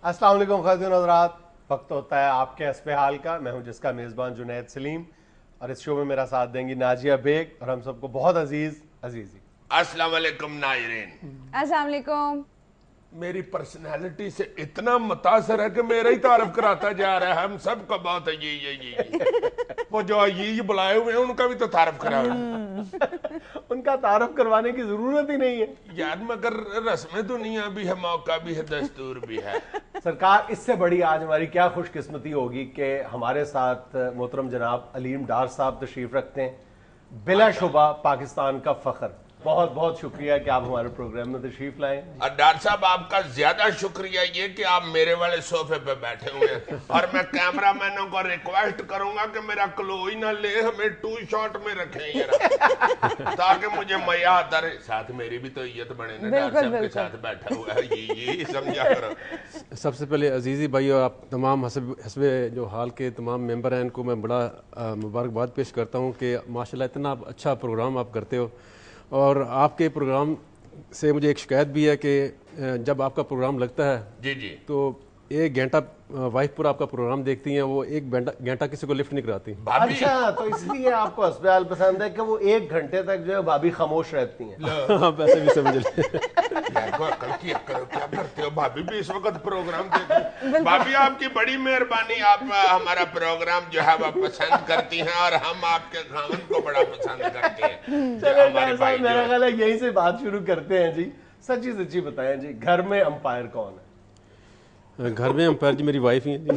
السلام علیکم خواتین حضرات، وقت ہوتا ہے آپ کے حسب حال کا. میں ہوں جس کا میزبان جنید سلیم، اور اس شو میں میرا ساتھ دیں گی ناجیہ بیگ اور ہم سب کو بہت عزیزی. السلام علیکم ناظرین. السلام علیکم. میری پرسنالٹی سے اتنا متاثر ہے کہ میرا ہی تعارف کراتا جا رہا ہے. ہم سب کا بہت ہے یہ وہ جو یہ بلائے ہوئے ہیں ان کا بھی تو تعارف کرا. ان کا تعارف کروانے کی ضرورت ہی نہیں ہے یار، مگر رسم دنیا بھی ہے، موقع بھی ہے، دستور بھی ہے. سرکار. اس سے بڑی آج ہماری کیا خوش قسمتی ہوگی کہ ہمارے ساتھ محترم جناب علیم ڈار صاحب تشریف رکھتے ہیں. بلا شبہ پاکستان کا فخر. بہت بہت شکریہ کہ آپ ہمارے پروگرام میں تشریف لائیں. اور ڈاکٹر صاحب آپ کا زیادہ شکریہ یہ کہ آپ میرے والے صوفے پہ بیٹھے ہوئے ہیں. اور میں کیمرہ مینوں کو ریکویسٹ کروں گا کہ میرا کلو ہی نہ لے، ہمیں 2 شاٹ میں رکھیں تاکہ مجھے مزہ آتا رہے. ساتھ میری بھی تو عزت بنے نا، ڈاکٹر صاحب کے ساتھ بیٹھا ہوا ہے. یہ سمجھا کرو. سب سے پہلے عزیزی بھائی اور آپ تمام حسب جو حال کے تمام ممبر ہیں ان کو میں بڑا مبارکباد پیش کرتا ہوں کہ ماشاءاللہ اتنا اچھا پروگرام آپ کرتے ہو. اور آپ کے پروگرام سے مجھے ایک شکایت بھی ہے کہ جب آپ کا پروگرام لگتا ہے جی تو 1 گھنٹہ وائف پورا آپ کا پروگرام دیکھتی ہیں، وہ 1 گھنٹہ کسی کو لفٹ نہیں کراتی. اچھا، تو اس لیے آپ کو حسب حال پسند ہے کہ وہ 1 گھنٹے تک جو ہے بھابی خاموش رہتی ہیں. آپ ایسے بھی سمجھ لیں. کیا کرتے ہو؟ بھابی بھی اس وقت پروگرام دیکھتے. بھابی آپ کی بڑی مہربانی، آپ ہمارا پروگرام جو ہے وہ پسند کرتی ہیں اور ہم آپ کے خاوند کو بڑا پسند کرتے ہیں. چلے ڈار صاحب، میرا خیال ہے یہیں سے بات شروع کرتے ہیں. جی سچی بتائیں جی، گھر میں امپائر کون ہے؟ گھر میں امپائر جی میری وائف ہی ہیں جی.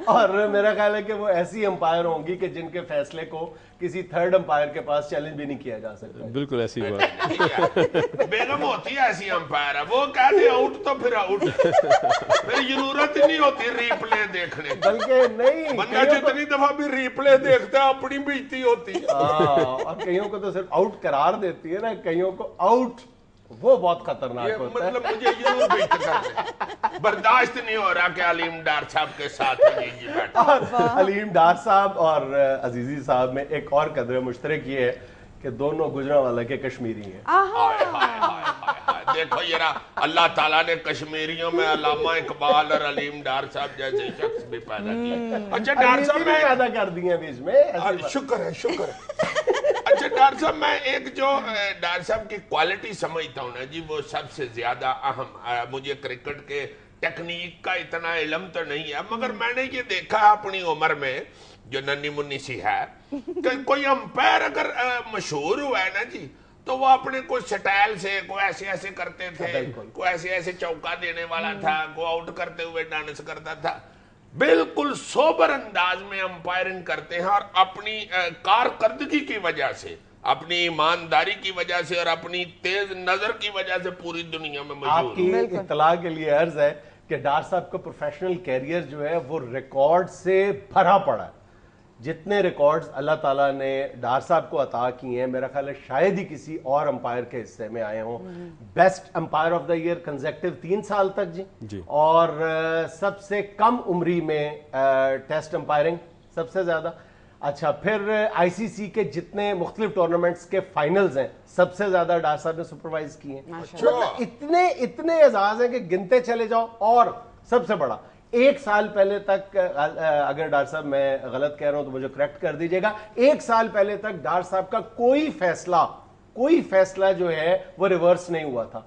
اور میرا خیال ہے کہ وہ ایسی امپائر ہوں گی کہ جن کے فیصلے کو کسی تھرڈ امپائر کے پاس چیلنج بھی نہیں کیا جا سکتا. بالکل ایسی بات. بیگم ہوتی ہے ایسی امپائر ہے، وہ کہتے آؤٹ تو پھر آؤٹ، پھر ضرورت ہی نہیں ہوتی ری پلے دیکھنے. بلکہ نہیں، بندہ جتنی دفعہ بھی ری پلے دیکھتا ہے اپنی بےزتی ہوتی ہے. اور کئیوں کو تو صرف آؤٹ قرار دیتی ہے نا، کئیوں کو آؤٹ. وہ بہت خطرناک ہوتا ہے. مطلب مجھے ضرور بیچ کرتے برداشت نہیں ہو رہا کہ علیم ڈار صاحب کے ساتھ جی بیٹھا. اور علیم ڈار صاحب اور عزیزی صاحب میں ایک اور قدر مشترک یہ ہے کہ دونوں گجرانوالہ کے کشمیری ہیں. دیکھو یہ اللہ تعالیٰ نے کشمیریوں میں علامہ اقبال اور علیم ڈار صاحب جیسے شخص بھی پیدا کیے. اچھا ڈار صاحب میں پیدا کر دی ہیں بیچ میں. شکر ہے. اچھا ڈار صاحب، میں ایک جو ڈار صاحب کی کوالٹی سمجھتا ہوں نا جی، وہ سب سے زیادہ اہم. مجھے کرکٹ کے ٹیکنیک کا اتنا علم تو نہیں ہے، مگر میں نے یہ دیکھا ہے اپنی عمر میں جو ننی منی سی ہے کہ کوئی امپائر اگر مشہور ہوا ہے نا جی تو وہ اپنے کوئی سٹائل سے کوئی ایسے کرتے تھے، کوئی ایسے چوکا دینے والا تھا، کوئی آؤٹ کرتے ہوئے ڈانس کرتا تھا. بالکل سوبر انداز میں امپائرنگ کرتے ہیں اور اپنی کارکردگی کی وجہ سے، اپنی ایمانداری کی وجہ سے اور اپنی تیز نظر کی وجہ سے پوری دنیا میں مشہور. آپ کی اطلاع کے لیے عرض ہے کہ ڈار صاحب کا پروفیشنل کیریئر جو ہے وہ ریکارڈ سے بھرا پڑا ہے. جتنے ریکارڈز اللہ تعالیٰ نے ڈار صاحب کو عطا کیے ہیں، میرا خیال ہے شاید ہی کسی اور امپائر کے حصے میں آئے ہوں. Best umpire of the year consecutive 3 سال تک جی. اور سب سے کم عمری میں ٹیسٹ امپائرنگ سب سے زیادہ. اچھا، پھر آئی سی سی کے جتنے مختلف ٹورنامنٹس کے فائنلز ہیں سب سے زیادہ ڈار صاحب نے سپروائز کیے ہیں. مطلب اتنے اعزاز ہیں کہ گنتے چلے جاؤ. اور سب سے بڑا، 1 سال پہلے تک، اگر ڈار صاحب میں غلط کہہ رہا ہوں تو مجھے کریکٹ کر دیجئے گا، 1 سال پہلے تک ڈار صاحب کا کوئی فیصلہ جو ہے وہ ریورس نہیں ہوا تھا.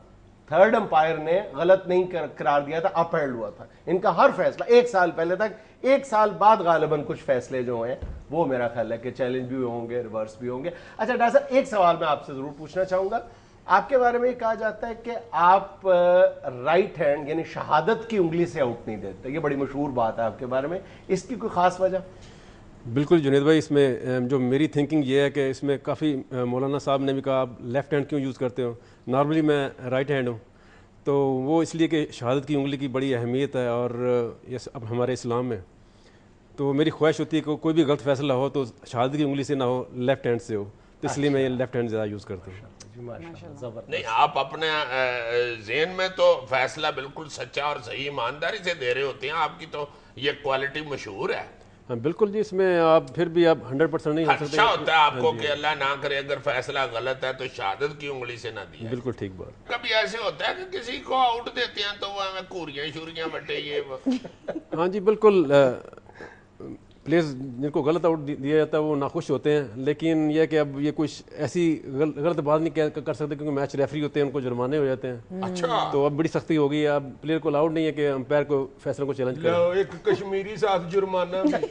تھرڈ امپائر نے غلط نہیں قرار دیا تھا، اپ ہیلڈ ہوا تھا. ان کا ہر فیصلہ 1 سال پہلے تک. 1 سال بعد غالباً کچھ فیصلے جو ہیں وہ میرا خیال ہے کہ چیلنج بھی ہوں گے، ریورس بھی ہوں گے. اچھا ڈار صاحب، ایک سوال میں آپ سے ضرور پوچھنا چاہوں گا. آپ کے بارے میں یہ کہا جاتا ہے کہ آپ رائٹ ہینڈ یعنی شہادت کی انگلی سے آؤٹ نہیں دیتے. یہ بڑی مشہور بات ہے آپ کے بارے میں، اس کی کوئی خاص وجہ؟ بالکل جنید بھائی، اس میں جو میری تھنکنگ یہ ہے کہ اس میں کافی مولانا صاحب نے بھی کہا آپ لیفٹ ہینڈ کیوں یوز کرتے ہو. نارملی میں رائٹ ہینڈ ہوں، تو وہ اس لیے کہ شہادت کی انگلی کی بڑی اہمیت ہے اور اب ہمارے اسلام میں تو میری خواہش ہوتی ہے کہ کوئی بھی غلط فیصلہ ہو تو شہادت کی انگلی سے نہ ہو، لیفٹ ہینڈ سے ہو. تو اس لیے میں یہ لیفٹ ہینڈ زیادہ یوز کرتا ہوں. نہیں، آپ اپنے ذہن میں تو فیصلہ بالکل سچا اور صحیح ایمانداری سے دے رہے ہوتے ہیں. آپ کی تو یہ کوالٹی مشہور ہے. ہاں بالکل جی، اس میں آپ پھر بھی آپ 100% نہیں ہو سکتے. خدشہ ہوتا ہے آپ کو کہ اللہ نہ کرے اگر فیصلہ غلط ہے تو شہادت کی انگلی سے نہ دیا. بالکل ٹھیک بات. کبھی ایسے ہوتا ہے کہ کسی کو آؤٹ دیتے ہیں تو وہ ہمیں کوریاں شوریاں بٹے یہ وہ. ہاں جی بالکل، پلیئرز جن کو غلط آؤٹ دیا جاتا ہے وہ ناخوش ہوتے ہیں، لیکن یہ کہ اب یہ کچھ ایسی غلط بات نہیں کر سکتے کیونکہ میچ ریفری ہوتے ہیں، ان کو جرمانے ہو جاتے ہیں. اچھا تو اب بڑی سختی ہو گئی ہے، اب پلیئر کو الاؤڈ نہیں ہے کہ امپائر کو فیصلہ کو چیلنج کرے. ایک کشمیری ساتھ جرمانہ بھی.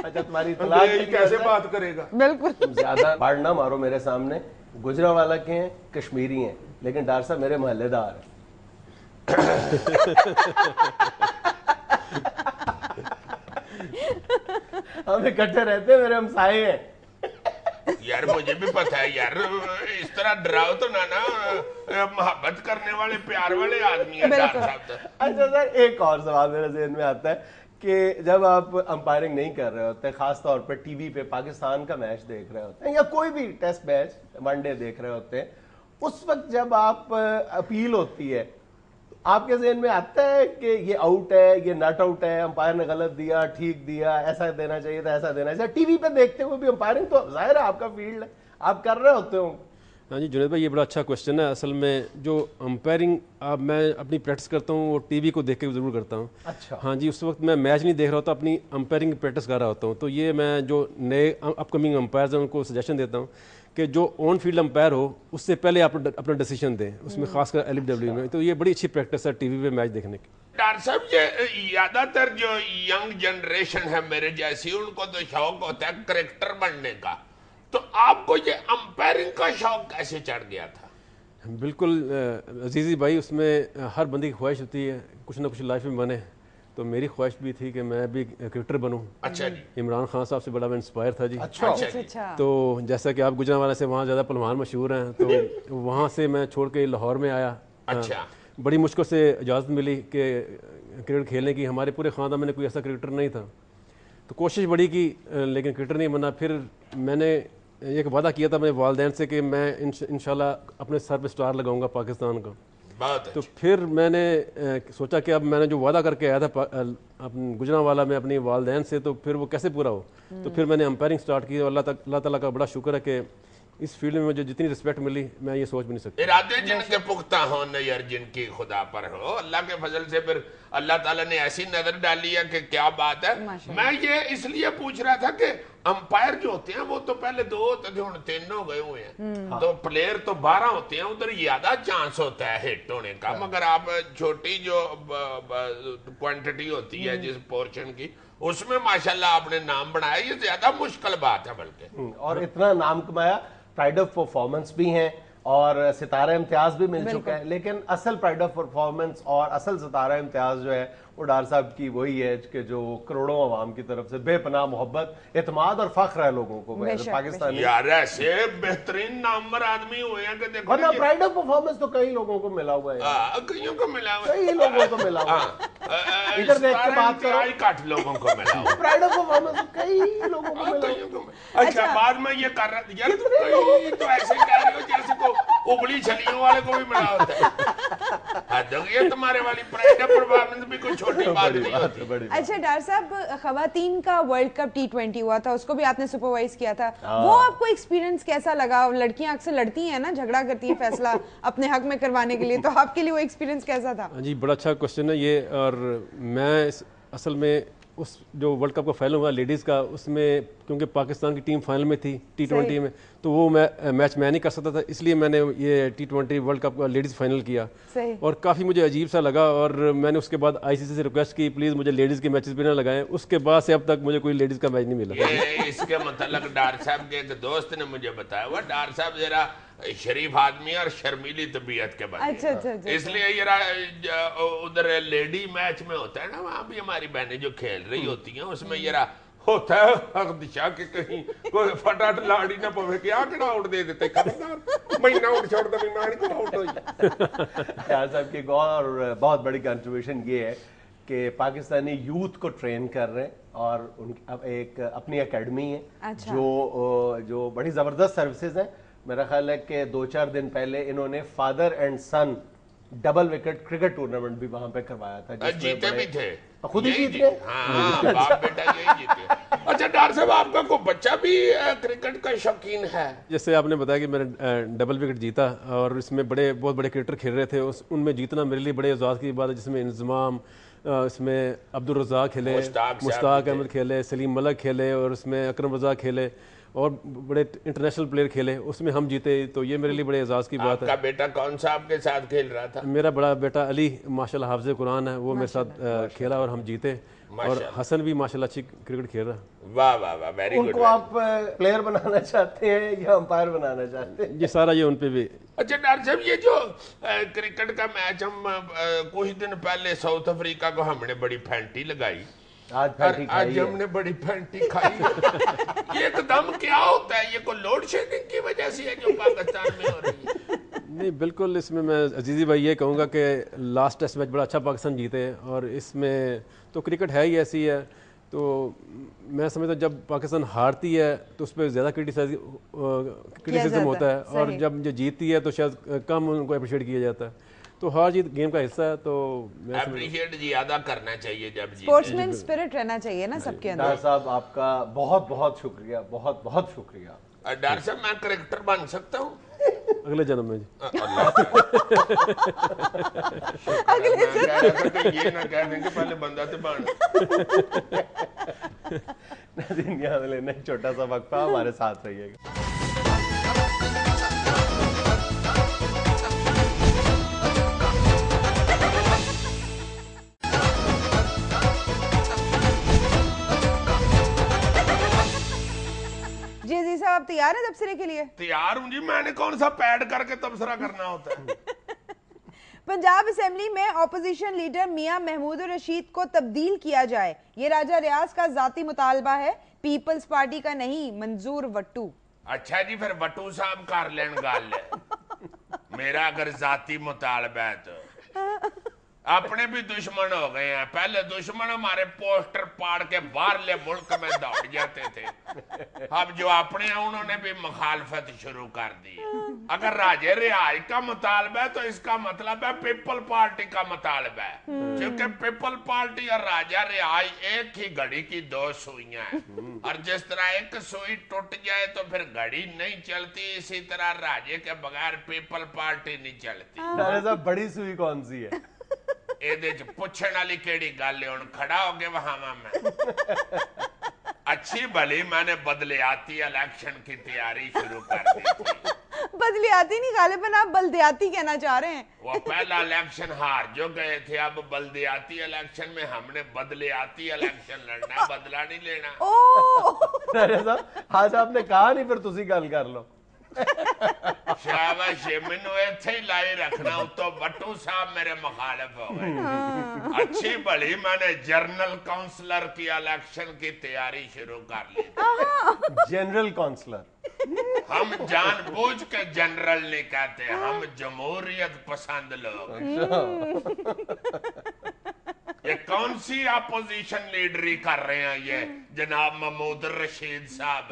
اچھا تمہاری اطلاع کیسے بات کرے گا؟ بالکل زیادہ پاڑ نہ مارو میرے سامنے. گجرانوالہ کے ہیں، کشمیری ہیں، لیکن ڈار صاحب میرے محلے دار ہیں. ہم اکٹھے رہتے ہیں، میرے ہمسائے ہیں. یار مجھے بھی پتا ہے یار، اس طرح ڈراؤ تو نہ محبت کرنے والے پیار والے آدمی ہیں ڈار صاحب. اچھا سر، ایک اور سوال میرے ذہن میں آتا ہے کہ جب آپ امپائرنگ نہیں کر رہے ہوتے، خاص طور پہ ٹی وی پہ پاکستان کا میچ دیکھ رہے ہوتے ہیں یا کوئی بھی ٹیسٹ میچ ون ڈے دیکھ رہے ہوتے ہیں، اس وقت جب آپ اپیل ہوتی ہے آپ کے ذہن میں آتا ہے کہ یہ آؤٹ ہے، یہ ناٹ آؤٹ ہے، امپائر نے غلط دیا، ٹھیک دیا، ایسا دینا چاہیے تھا، ایسا دینا چاہیے؟ ٹی وی پہ دیکھتے ہوئے بھی امپائرنگ تو ظاہر ہے آپ کا فیلڈ ہے، آپ کر رہے ہوتے ہوں. ہاں جی جنید بھائی، یہ بڑا اچھا کوشچن ہے. اصل میں جو امپائرنگ میں اپنی پریکٹس کرتا ہوں وہ ٹی وی کو دیکھ کے ضرور کرتا ہوں. اچھا. ہاں جی، اس وقت میں میچ نہیں دیکھ رہا ہوتا، اپنی امپائرنگ کی پریکٹس کر رہا ہوتا ہوں. تو یہ میں جو نئے اپ کمنگ امپائرز ہیں ان کو سجیشن دیتا ہوں کہ جو آن فیلڈ امپائر ہو اس سے پہلے آپ اپنا ڈیسیشن دیں، اس میں خاص کر LBW میں. تو یہ بڑی اچھی پریکٹس ہے ٹی وی پہ میچ دیکھنے کی. ڈار صاحب یہ زیادہ تر جو ینگ جنریشن ہے میرے جیسی، ان کو تو شوق ہوتا ہے کریکٹر بننے کا، تو آپ کو یہ امپائرنگ کا شوق کیسے چڑھ گیا تھا؟ بالکل عزیزی بھائی، اس میں ہر بندے کی خواہش ہوتی ہے کچھ نہ کچھ لائف میں بنے. تو میری خواہش بھی تھی کہ میں بھی کرکٹر بنوں. اچھا جی. عمران خان صاحب سے بڑا میں انسپائر تھا جی. اچھا تو جیسا کہ آپ گجرانوالہ سے وہاں زیادہ پہلوان مشہور ہیں، تو وہاں سے میں چھوڑ کے لاہور میں آیا. اچھا. بڑی مشکل سے اجازت ملی کہ کرکٹ کھیلنے کی. ہمارے پورے خاندان میں کوئی ایسا کرکٹر نہیں تھا، تو کوشش بڑی کی لیکن کرکٹر نہیں بنا. پھر میں نے ایک وعدہ کیا تھا اپنے والدین سے کہ میں انشاءاللہ اپنے سر پہ سٹار لگاؤں گا پاکستان کا. تو پھر میں نے سوچا کہ اب میں نے جو وعدہ کر کے آیا تھا گجرانوالہ میں اپنی والدین سے، تو پھر وہ کیسے پورا ہو. تو پھر میں نے امپائرنگ سٹارٹ کی اور اللہ تعالیٰ کا بڑا شکر ہے کہ اس فیلڈ میں مجھے جتنی رسپیکٹ ملی میں یہ سوچ بھی نہیں سکتا. ارادے جن کے پختہ ہوں نظر جن کی خدا پر ہو، اللہ کے فضل سے پھر اللہ تعالیٰ نے ایسی نظر ڈالی ہے کہ کیا بات ہے. میں یہ اس لیے پوچھ رہا تھا کہ امپائر جو ہوتے ہیں وہ تو پہلے 2 ہوتے تھے، ہوں 3 ہو گئے ہوئے ہیں، تو پلیئر تو 12 ہوتے ہیں، ادھر زیادہ چانس ہوتا ہے ہٹ ہونے کا. مگر آپ چھوٹی جو کوانٹٹی ہوتی ہے جس پورشن کی، اس میں ماشاءاللہ آپ نے نام بنایا. یہ زیادہ مشکل بات ہے بلکہ، اور اتنا نام کمایا. پرائڈ آف پرفارمنس بھی ہیں اور ستارہ امتیاز بھی مل چکا ہے، لیکن اصل پرائڈ آف پرفارمنس اور اصل ستارہ امتیاز جو ہے وہ ڈار صاحب کی وہی ہے کہ جو کروڑوں عوام کی طرف سے بے پناہ محبت، اعتماد اور فخر ہے لوگوں کو پاکستانی. یار ایسے بہترین نامور آدمی ہوئے ہیں کہ دیکھو ورنہ پرائڈ آف پرفارمنس تو کئی لوگوں کو ملا ہوا ہے، کئیوں کو ملا ہوا ہے، کئی لوگوں کو ملا ہوا ہے. ادھر دیکھ کے بات کرو، کٹ لوگوں کو ملا ہوا ہے. پرائڈ آف پرفارمنس کئی لوگوں کو ملا ہوا ہے. اچھا بعد میں یہ کر رہا تھا یار کئی تو ایسے کہہ رہے ہو جیسے کو ابلی چھلیوں والے کو بھی ملا ہوتا ہے. یہ تمہارے والی پرائڈ آف پرفارمنس بھی کوئی چھوٹی بات نہیں ہوتی. اچھا ڈار صاحب، خواتین کا ورلڈ کپ T20 ہوا تھا، اس کو بھی آپ نے سپروائز کیا تھا، وہ آپ کو ایکسپیرینس کیسا لگا؟ لڑکیاں اکثر لڑتی ہیں نا، جھگڑا کرتی ہیں فیصلہ اپنے حق میں کروانے کے لیے، تو آپ کے لیے وہ ایکسپیرینس کیسا تھا؟ جی بڑا اچھا کوشچن ہے یہ. اور میں اصل میں اس جو ورلڈ کپ کا فائنل ہوا لیڈیز کا، اس میں کیونکہ پاکستان کی ٹیم فائنل میں تھی T20 میں، تو وہ میچ میں نہیں کر سکتا تھا، اس لیے میں نے یہ T20 ورلڈ کپ کا لیڈیز فائنل کیا. اور کافی مجھے عجیب سا لگا، اور میں نے اس کے بعد ICC سے ریکویسٹ کی پلیز مجھے لیڈیز کے میچز بھی نہ لگائیں. اس کے بعد سے اب تک مجھے کوئی لیڈیز کا میچ نہیں ملا. اس کے متعلق ڈار صاحب کے ایک دوست نے مجھے بتایا ہوا، ڈار صاحب ذرا شریف آدمی اور شرمیلی طبیعت کے بارے، اس لیے یہ ادھر لیڈی میچ میں ہوتا ہے نا، وہاں بھی ہماری بہنیں جو کھیل رہی ہوتی ہیں اس میں یہ ہوتا ہے خدشہ کہ کہیں کوئی فٹاٹ لاڑی نہ پوے کہ آکڑا آؤٹ دے دیتے، خبردار مہینہ اٹھ چھوڑ دے مہینہ کو آؤٹ ہوئی. ڈار صاحب کی ایک اور بہت بڑی کنٹریبیوشن یہ ہے کہ پاکستانی یوتھ کو ٹرین کر رہے ہیں اور ان ایک اپنی اکیڈمی ہے جو بڑی زبردست سروسز ہیں. میرا خیال ہے کہ 2-4 دن پہلے انہوں نے father and son double wicket cricket tournament بھی وہاں پہ کروایا تھا، جیتے بھی تھے، خود ہی جیت گئے. باپ بیٹا یہی جیتے. डॉक्टर साहब आपका कोई बच्चा भी क्रिकेट का शौकीन है? जैसे आपने बताया कि मैंने डबल विकेट जीता और इसमें बहुत बड़े क्रिकेटर खेल रहे थे, उनमें जीतना मेरे लिए बड़े एजाज़ की बात है, जिसमें इंजमाम, इसमें अब्दुल रज़ाक खेले, मुश्ताक अहमद खेले, सलीम मलक खेले और उसमें अकरम रज़ा खेले और बड़े इंटरनेशनल प्लेयर खेले, उसमें हम जीते, तो ये मेरे लिए बड़े एजाज़ की बात है। आपका बेटा कौन सा आपके साथ खेल रहा था? मेरा बड़ा बेटा अली माशाल्लाह हाफ़िज़ कुरान है, वो मेरे साथ खेला और हम जीते, और हसन भी माशाल्लाह अच्छी क्रिकेट खेल रहा है। वाह वाह वाह, वेरी गुड। उनको आप प्लेयर बनाना चाहते हैं या अंपायर बनाना चाहते हैं? ये सारा ये उन पे भी। अच्छा डॉक्टर साहब, ये जो क्रिकेट का मैच हम कुछ दिन पहले साउथ अफ्रीका को हमने बड़ी फैंटी लगाई, आज हमने बड़ी फैंटी खाई। ये एकदम क्या होता है? ये कोई लोड शेडिंग की वजह से है जो पाकिस्तान में हो रही है? नहीं, बिल्कुल, इसमें मैं अजीज़ी भाई ये कहूँगा कि लास्ट टेस्ट मैच बड़ा अच्छा पाकिस्तान जीते, और इसमें तो क्रिकेट है ही ऐसी है, तो मैं समझता हूँ जब पाकिस्तान हारती है तो उस पर ज़्यादा क्रिटिसिज्म होता है, और जब जो जीतती है तो शायद कम उनको अप्रिशिएट किया जाता है, तो हार जीत गेम का हिस्सा है, तो अप्रिशिएट ज्यादा करना चाहिए जब स्पोर्ट्समैन स्पिरिट रहना चाहिए ना सबके अंदर। डॉक्टर साहब आपका बहुत बहुत शुक्रिया, बहुत बहुत शुक्रिया। डॉक्टर साहब मैं क्रिकेटर बन सकता हूँ अगले जन्म में जी। अगले जन्म ये ना कह देंगे पहले बंदा तो बन। दुनिया में लेना छोटा सा वक्फा, हमारे साथ रहिएगा। जी साहब, आप तैयार हैं तबसरे के लिए? तैयार हूँ जी, मैंने कौन सा पैड करके तबसरा करना होता है? पंजाब असेंबली में ऑपोजिशन लीडर मियां महमूद रशीद को तब्दील किया जाए, ये राजा रियाज का जाती मुतालबा है, पीपल्स पार्टी का नहीं। मंजूर वट्टू। अच्छा जी, फिर वट्टू साहब कर लेन गल। मेरा अगर जाती मुतालबा है तो अपने भी दुश्मन हो गए हैं। पहले दुश्मन हमारे पोस्टर पाड़ के बाहरले मुल्क में दौड़ जाते थे, अब जो अपने हैं उन्होंने भी मुखालफत शुरू कर दी। अगर राजे रिहाई का मुतालबा है तो इसका मतलब है पीपल पार्टी का मुतालबा है, क्योंकि पीपल पार्टी और राजा रिहाई एक ही घड़ी की दो सुइयां हैं, और जिस तरह एक सुई टूट जाए तो फिर घड़ी नहीं चलती, इसी तरह राजे के बगैर पीपल पार्टी नहीं चलती। बड़ी सुई कौन सी है? पुछण वाली केड़ी गल है? हुण खड़ा हो के वहां मैं अच्छी भली मैंने बदलियाती इलेक्शन की तैयारी शुरू कर दी थी। बदलियाती नहीं, गालिबन आप बल्दियाती कहना चाह रहे हैं। वो पहला इलेक्शन हार जो गए थे, अब बल्दियाती इलेक्शन में हमने बदलियाती इलेक्शन लड़ना, बदला नहीं लेना। साहब आज आपने कहा नहीं, फिर तुसी गल कर लो। शाबाश, मैनू इत्थे ही लाई रखना, तो वट्टू साहब मेरे मुखालिफ हो गए। अच्छी भली मैंने जनरल काउंसलर की इलेक्शन की तैयारी शुरू कर ली। General counsellor? हम जानबूझ के जनरल नहीं कहते, हम जमहूरियत पसंद लोग। ये कौन सी अपोजिशन लीडरी कर रहे हैं ये जनाब महमूद रशीद साहब?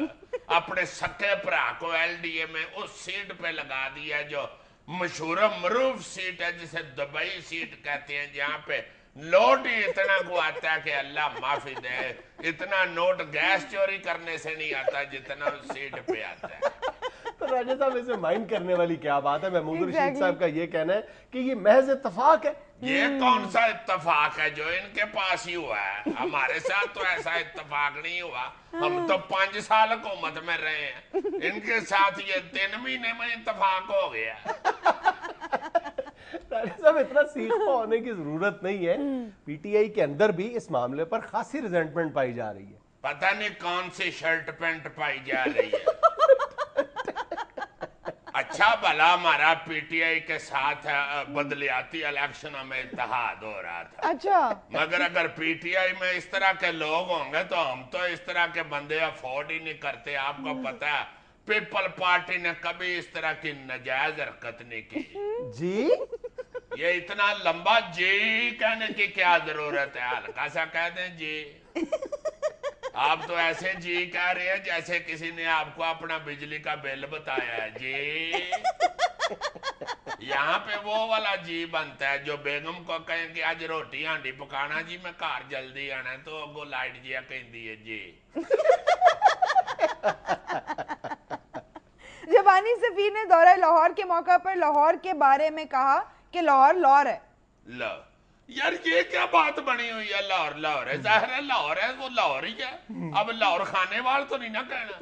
अपने सके भरा को एलडीए में उस सीट पे लगा दिया जो मशहूर मरूफ सीट है, जिसे दुबई सीट कहते हैं, जहाँ पे नोट ही इतना को आता है कि अल्लाह माफी दे, इतना नोट गैस चोरी करने से नहीं आता जितना उस सीट पे आता है। तो राजा साहब, इसे माइंड करने वाली क्या बात है? महमूद रशीद साहब का ये कहना है कि ये महज इत्तेफाक है। ये कौन सा इत्तेफाक है जो इनके पास ही हुआ है? हमारे साथ तो ऐसा इत्तेफाक नहीं हुआ, हम तो 5 साल हुकूमत में रहे हैं, इनके साथ ये 3 महीने में इत्तेफाक हो गया। साहब, इतना सीखा होने की जरूरत नहीं है। पीटीआई के अंदर भी इस मामले पर खासी रिजेंटमेंट पाई जा रही है। पता नहीं कौन सी शर्ट पैंट पाई जा रही है। अच्छा भला हमारा पीटीआई के साथ बदलियाती इलेक्शन में इत्तेहाद हो रहा था। अच्छा, मगर अगर पीटीआई में इस तरह के लोग होंगे तो हम तो इस तरह के बंदे अफोर्ड ही नहीं करते। आपको पता है पीपल पार्टी ने कभी इस तरह की नाजायज हरकत नहीं की जी। ये इतना लंबा जी कहने की क्या जरूरत है? हल्का सा कह दें जी। आप तो ऐसे जी कह रहे हैं जैसे किसी ने आपको अपना बिजली का बिल बताया है जी। यहाँ पे वो वाला जी बनता है जो बेगम को कहें कि आज रोटी हांडी पकाना जी मैं घर जल्दी आना तो अगो लाइट जिया कहती है जी। जबानी सफीर ने दौरा लाहौर के मौका पर लाहौर के बारे में कहा कि लाहौर लाहौर है। लो यार ये क्या बात बनी हुई है, लाहौर लाहौर है, जाहिर है लाहौर है, वो लाहौर ही है। अब लाहौर खाने वाल तो नहीं ना कहना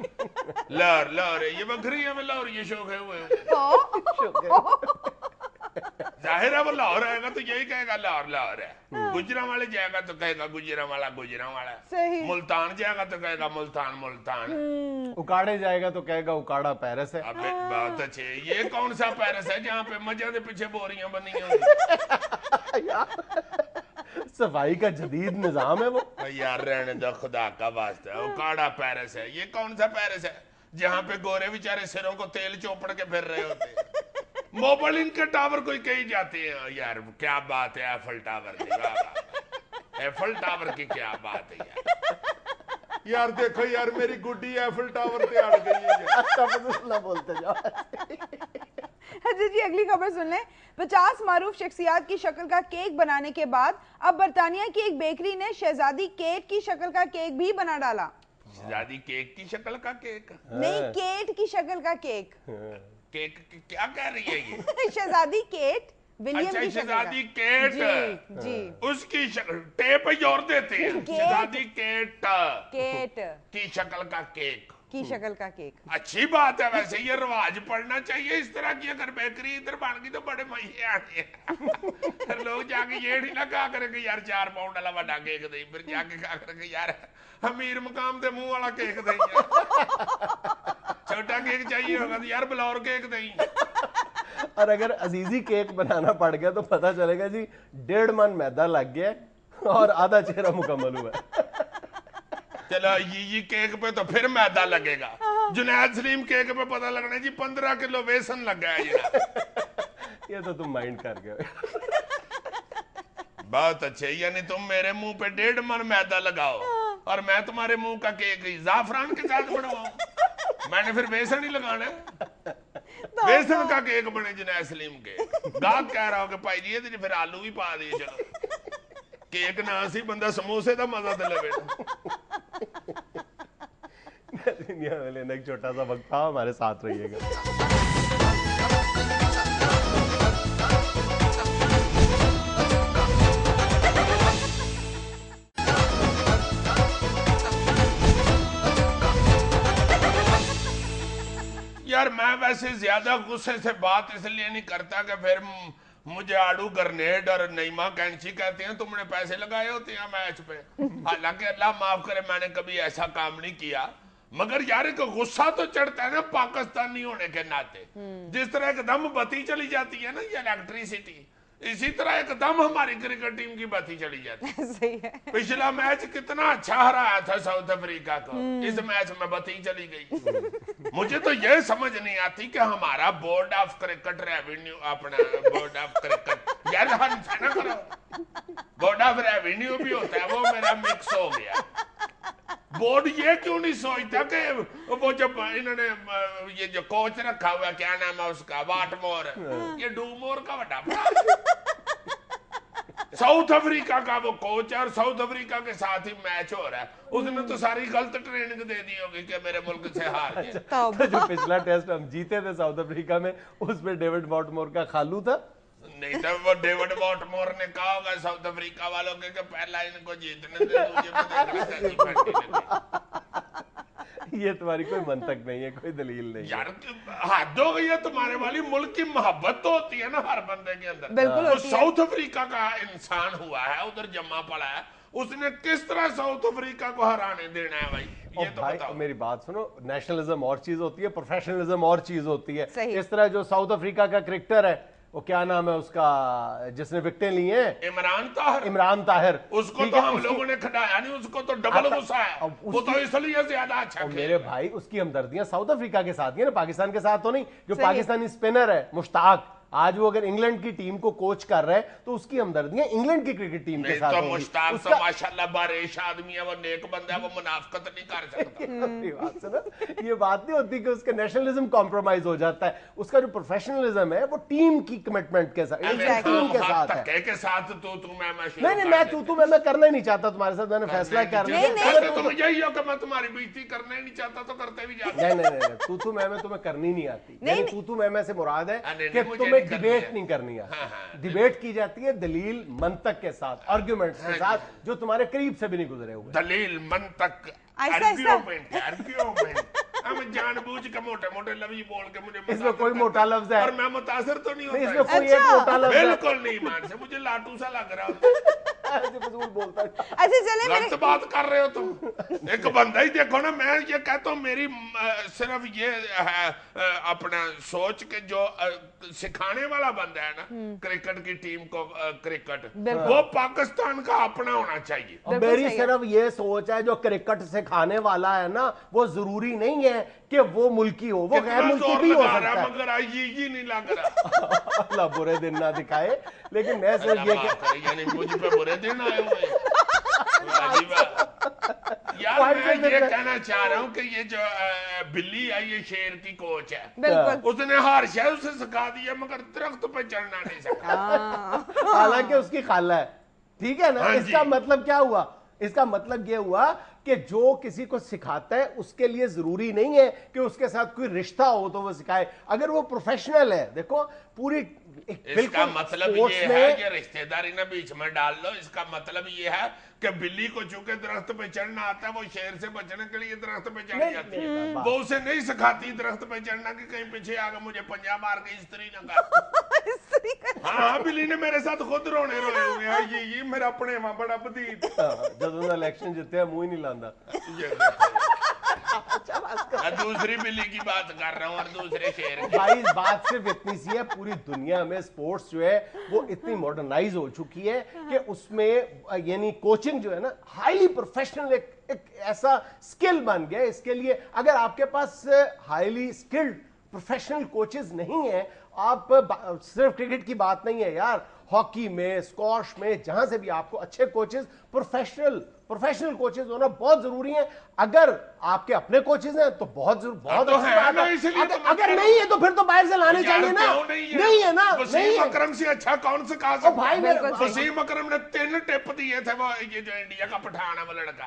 लाहौर लाहौर है, ये बकरी है, मैं लाहौर ये शौक है हुए जाहिर है वो लाहौर आएगा तो यही कहेगा लाहौर लाहौर है। गुजरांवाले जाएगा तो कहेगा गुजरांवाला गुजरांवाला, मुल्तान जाएगा तो कहेगा मुल्तान मुल्तान, उकाड़े जाएगा तो कहेगा उकाड़ा पेरिस है। अबे बहुत अच्छे, ये कौन सा पेरिस है जहाँ पे मजे के पीछे बोरियां बनी होंगी सफाई का जदीद निजाम है वो। यार रहने दो खुदा का वास्ता, उकाड़ा पेरिस है। ये कौन सा पेरिस है जहाँ पे गोरे बेचारे सिरों को तेल चोपड़ के फिर रहे होते। मोबाइल इनके टावर कोई कही जाते हैं यार, क्या बात है एफल टावर की, एफल टावर की क्या बात है यार। यार देखो यार मेरी गुड्डी एफल टावर पे अड़ गई है। ना बोलते जाओ। अच्छा जी अगली खबर सुन लें। 50 मारूफ शख्सियात की शक्ल का केक बनाने के बाद अब बरतानिया की एक बेकरी ने शहजादी केट की शक्ल का केक भी बना डाला। शहजादी केक की शक्ल का केक नहीं, केट की शक्ल का केक। केक क्या कह रही है ये शहजादी केट विलियम अच्छा की शक्ल शहजादी का। केट जी उसकी शक्ल टेप जोड़ देते हैं। केट। शहजादी केट केट की शक्ल का केक की शक्ल का केक। अच्छी बात है, वैसे ये रिवाज पड़ना चाहिए इस तरह की। अगर बेकरी इधर बन गई तो बड़े मजे आने फिर लोग जाके ये नहीं ना कहा करेंगे यार 4 पाउंड वाला बड़ा केक दे, फिर जाके कहा करेंगे यार अमीर मकाम दे मुंह वाला केक दे, छोटा केक चाहिए होगा तो यार बलौर केक दे। और अगर अजीजी केक बनाना पड़ गया तो पता चलेगा जी 1.5 मन मैदा लग गया और आधा चेहरा मुकम्मल हुआ है। चलो ये केक पे तो फिर मैदा लगेगा। जुनैद सलीम केक पे पता लगना जी 15 किलो बेसन लग गया ये। ये तो तुम माइंड कर गए। बहुत अच्छे, यानी तुम मेरे मुंह पे 1.5 मन मैदा लगाओ और मैं तुम्हारे मुंह का केक जाफरान के साथ बनवाऊं। मैंने फिर बेसन ही लगाना है। बेसन का केक बने जुनैद सलीम के। गाहक कह रहा हो कि भाई जी ये फिर आलू भी पा दिए, चलो केक ना सी बंदा समोसे का मजा तो लगे। एक छोटा सा वक्त था, हमारे साथ रहिएगा। यार मैं वैसे ज्यादा गुस्से से बात इसलिए नहीं करता कि फिर मुझे आड़ू ग्रेनेड और नईमा कैंची कहते हैं तुमने पैसे लगाए होते हैं मैच पे। हालांकि अल्लाह माफ करे मैंने कभी ऐसा काम नहीं किया, मगर यार एक गुस्सा तो चढ़ता है ना पाकिस्तानी होने के नाते। जिस तरह एकदम बत्ती चली जाती है ना ये इलेक्ट्रिसिटी, इसी तरह एकदम हमारी क्रिकेट टीम की बत्ती चली जाती है। सही है। पिछला मैच कितना अच्छा हराया था साउथ अफ्रीका को, इस मैच में बत्ती चली गई। मुझे तो ये समझ नहीं आती कि हमारा बोर्ड ऑफ क्रिकेट रेवेन्यू अपना बोर्ड ऑफ क्रिकेट यार हमसे ना करो, बोर्ड ऑफ रेवेन्यू भी होता है, वो मेरा मिक्स हो गया। बोर्ड ये क्यों नहीं सोचता कि वो जब इन्होंने ये जो कोच रखा हुआ क्या नाम है उसका वाटमोर, ये डूमोर का बड़ा साउथ अफ्रीका का वो कोच है और साउथ अफ्रीका के साथ ही मैच हो रहा है, उसने तो सारी गलत ट्रेनिंग दे दी होगी कि मेरे मुल्क से हार गए। तो जो पिछला टेस्ट हम जीते थे साउथ अफ्रीका में उसमें डेविड वॉटमोर का खालू था। नहीं तो वो डेविड वॉटमोर ने कहा होगा साउथ अफ्रीका वालों के कि पहला इनको जीतने दे, दूसरे को देखना चाहिए फटने ये तुम्हारी कोई मंतक नहीं है, कोई दलील नहीं यार हद हो गई है तुम्हारे वाली। मुल्क की मोहब्बत तो होती है ना हर बंदे के अंदर। बिल्कुल वो होती है। साउथ अफ्रीका का इंसान हुआ है, उधर जमा पड़ा है, उसने किस तरह साउथ अफ्रीका को हराने देना है भाई, ये तो भाई बताओ। मेरी बात सुनो, नेशनलिज्म और चीज होती है, प्रोफेशनलिज्म और चीज होती है। सही। इस तरह जो साउथ अफ्रीका का क्रिकेटर है वो क्या नाम है उसका जिसने विकेटें ली हैं, इमरान ताहिर, उसको तो हम लोगों ने खिलाया नहीं, उसको तो डबल गुस्सा है, वो तो इसलिए ज्यादा अच्छा खेल। मेरे भाई उसकी हमदर्दियां साउथ अफ्रीका के साथ ही है ना, पाकिस्तान के साथ तो नहीं। जो सही। पाकिस्तानी स्पिनर है मुश्ताक आज वो अगर इंग्लैंड की टीम को कोच कर रहा है तो उसकी हमदर्दियां इंग्लैंड की क्रिकेट टीम के साथ तो होंगी। मुश्ताक तो माशाल्लाह बारिश आदमी है, वो नेक बंदा है, वो मुनाफकत नहीं कर सकता। ये बात सुनो, ये बात नहीं होती कि उसका नेशनलिज्म कॉम्प्रोमाइज हो जाता है, उसका जो प्रोफेशनलिज्म है वो टीम की कमिटमेंट के साथ, टीम के साथ है। के साथ तो मैं नहीं मैं तू मैं करना ही नहीं चाहता तुम्हारे साथ, मैंने फैसला कर लिया। तुम यही हो कि मैं तुम्हारी बेइज्जती करना ही नहीं चाहता तो करते भी जाते। नहीं तू मैं तुम्हें करनी नहीं आती, नहीं तू मैं से मुराद है कि तुम्हें डिबेट नहीं करनी है। डिबेट की जाती है दलील मंतक के साथ, आर्गुमेंट्स के साथ, जो तुम्हारे करीब से भी नहीं गुजरे हुए। दलील मंतक हमें जानबूझ के मोटे मोटे लफ्ज बोल के मुझे इसमें कोई मोटा लफ्ज है और मैं मुतासर तो नहीं होता, इसमें कोई एक मोटा लफ्ज है बिल्कुल नहीं मान से, मुझे लाटू सा लग रहा होता ऐसे फजूल बोलता है। अच्छा चले गलत बात कर रहे हो तुम। एक बंदा ही देखो ना, मैं ये कहता हूँ मेरी सिर्फ ये है अपना सोच के जो सिखाने वाला बंदा है ना क्रिकेट की टीम को क्रिकेट, वो पाकिस्तान का अपना होना चाहिए। मेरी सिर्फ ये सोच है जो क्रिकेट सिखाने वाला है ना वो जरूरी नहीं है कि वो मुल्की हो, वो गैर मुल्की भी हो सकता है, मगर ये नहीं लग रहा। अल्लाह बुरे दिन ना दिखाए, लेकिन मैं सिर्फ ये यानी मुझ पे बुरे दिन आए हुए यार। मैं ये कहना चाह रहा हूँ कि ये जो बिल्ली है ये शेर की कोच है, बिल्कुल उसने हर शय उसे सिखा दिया मगर दरख्त पे चढ़ना नहीं सिखा। हालांकि उसकी खाला है, ठीक है ना। इसका मतलब क्या हुआ? इसका मतलब ये हुआ कि जो किसी को सिखाता है उसके लिए जरूरी नहीं है कि उसके साथ कोई रिश्ता हो तो वो सिखाए, अगर वो प्रोफेशनल है। देखो पूरी इसका मतलब ये है कि रिश्तेदारी ना बीच में डाल लो। इसका मतलब ये है कि बिल्ली को चूंकि दरख्त पे चढ़ना आता है, वो शेर से बचने के लिए दरख्त पे चढ़ जाती है, वो उसे नहीं सिखाती दरख्त पे चढ़ना कि कहीं पीछे आगे मुझे पंजा मार के स्त्री न कर। हाँ बिल्ली ने मेरे साथ खुद रोने रोए हुए हैं, ये मेरा अपने वहां बड़ा बदीत जब इलेक्शन जीते मुंह ही नहीं लांदा। दूसरी बिल्ली की बात कर रहा हूँ और दूसरे शेर की। भाई बात सिर्फ इतनी सी है, पूरी दुनिया में स्पोर्ट्स जो है वो इतनी मॉडर्नाइज हो चुकी है कि उसमें यानी कोचिंग जो है ना हाईली प्रोफेशनल एक ऐसा स्किल बन गया। इसके लिए अगर आपके पास हाईली स्किल्ड प्रोफेशनल कोचेस नहीं है, आप सिर्फ क्रिकेट की बात नहीं है यार, हॉकी में, स्क्वॉश में, जहां से भी आपको अच्छे कोचेस प्रोफेशनल कोचेस होना बहुत जरूरी है। अगर आपके अपने कोचेस हैं तो बहुत तो अच्छी बात है, अगर नहीं है तो फिर तो बाहर से लाने चाहिए ना। नहीं है ना, वसीम अकरम से अच्छा कौन से कहा सकता भाई वसीम अकरम ने 3 टिप दिए थे, वो ये जो इंडिया का पठान है वो लड़का,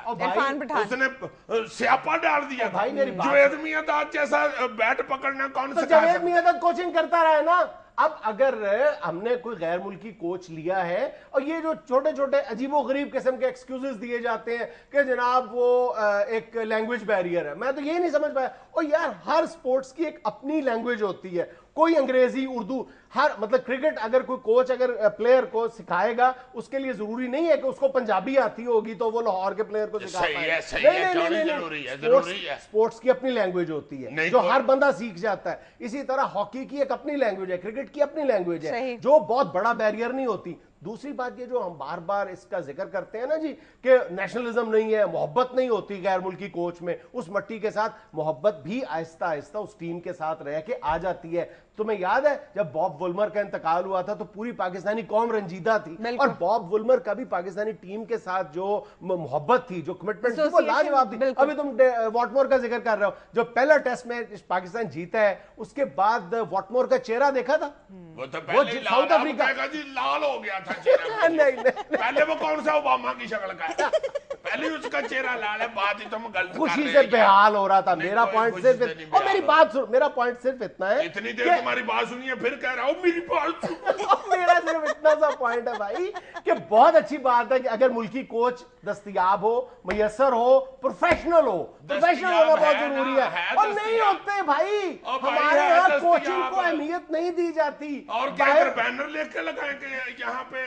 उसने स्यापा डाल दिया भाई। जुवेद मियांदाद जैसा बैट पकड़ना कौन सा? जुवेद मियांदाद कोचिंग करता रहा है ना। अब अगर हमने कोई गैर मुल्की कोच लिया है और ये जो छोटे छोटे अजीबो गरीब किस्म के एक्सक्यूजेस दिए जाते हैं कि जनाब वो एक लैंग्वेज बैरियर है, मैं तो ये नहीं समझ पाया। और यार हर स्पोर्ट्स की एक अपनी लैंग्वेज होती है, कोई अंग्रेजी उर्दू हर मतलब क्रिकेट अगर कोई कोच अगर प्लेयर को सिखाएगा उसके लिए जरूरी नहीं है कि उसको पंजाबी आती होगी तो वो लाहौर के प्लेयर को सिखा पाए। स्पोर्ट्स की अपनी लैंग्वेज होती है जो हर बंदा सीख जाता है। इसी तरह हॉकी की एक अपनी लैंग्वेज है, क्रिकेट की अपनी लैंग्वेज है जो बहुत बड़ा बैरियर नहीं होती। दूसरी बात ये जो हम बार बार इसका जिक्र करते हैं ना जी कि नेशनलिज्म नहीं है, मोहब्बत नहीं होती गैर मुल्की कोच में, उस मट्टी के साथ मोहब्बत भी आहिस्ता आहिस्ता उस टीम के साथ रह के आ जाती है। तुम्हें याद है जब बॉब वुल्मर का इंतकाल हुआ था तो पूरी पाकिस्तानी कौम रंजीदा थी, और बॉब वुल्मर का भी पाकिस्तानी टीम के साथ जो मोहब्बत थी, जो कमिटमेंट थी, वो लाजवाब थी। अभी तुम वॉटमोर का जिक्र कर रहे हो, जो पहला टेस्ट में पाकिस्तान जीता है उसके बाद वॉटमोर का चेहरा देखा था, वो तो पहले साउथ अफ्रीका का जी लाल हो गया था चेहरा। नहीं पहले वो कौन सा ओबामा की शक्ल का है, पहले उसका चेहरा लाल है, बात ही तुम गलत खुशी से बेहाल हो रहा था। मेरा पॉइंट सिर्फ, और मेरी बात सुन, मेरा पॉइंट सिर्फ इतना है, इतनी देर तुम्हारी बात सुनिए फिर कह रहा हूं मेरी बात सुनो। मेरा सिर्फ इतना सा पॉइंट है भाई कि बहुत अच्छी बात है कि अगर मुल्की कोच दस्तयाब हो, मुयस्सर हो, प्रोफेशनल होना बहुत जरूरी है, और नहीं होते भाई। हमारे यहाँ कोचिंग को अहमियत नहीं दी जाती। और क्या बैनर लेके के लगाएंगे यहाँ पे